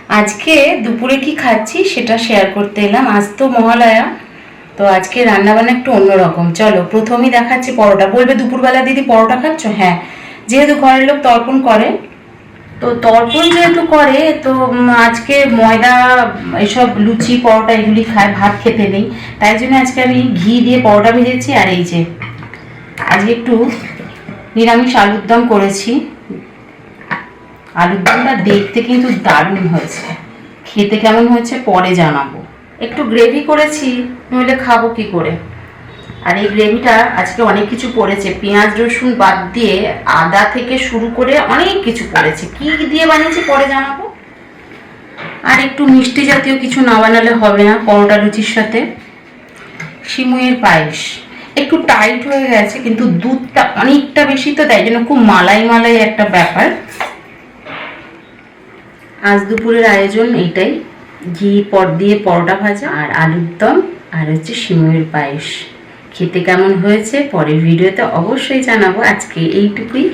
আজকে দুপুরে কি খাচ্ছি সেটা শেয়ার করতে এলাম। আজ তো মহালয়া, তো আজকে রান্নাবান্না একটু অন্যরকম। চলো প্রথমেই দেখাচ্ছি পরোটা। বলবে দুপুরবেলা দিদি পরোটা খাচ্ছ? হ্যাঁ, যেহেতু ঘরের লোক তর্পণ করে, তো তর্পণ যেহেতু করে তো আজকে ময়দা এসব লুচি পরোটা এগুলি খায়, ভাত খেতে নেই। তাই জন্য আজকে আমি ঘি দিয়ে পরোটা ভেজেছি। আর এই যে আজকে একটু নিরামিষ আলুর দম করেছি। আলুর দমটা দেখতে কিন্তু দারুণ হয়েছে, খেতে কেমন হয়েছে পরে জানাবো। একটু গ্রেভি করেছি, নইলে খাবো কি করে। আর এই গ্রেভিটা আজকে অনেক কিছু পড়েছে, পেঁয়াজ রসুন বাদ দিয়ে আদা থেকে শুরু করে অনেক কিছু পড়েছে। কি দিয়ে বানিয়েছি পরে জানাবো। আর একটু মিষ্টি জাতীয় কিছু না বানালে হবে না পরোটা লুচির সাথে। সিমুইয়ের পায়েস একটু টাইট হয়ে গেছে, কিন্তু দুধটা অনেকটা বেশি, তো তাই জন্য খুব মালাই মালাই একটা ব্যাপার। আজ দুপুরের আয়োজন এইটাই, ঘি পট দিয়ে পরোটা ভাজা আর আলুর দম আর হচ্ছে সিমুইয়ের পায়েস। খেতে কেমন হয়েছে পরের ভিডিওতে অবশ্যই জানাবো। আজকে এইটুকুই।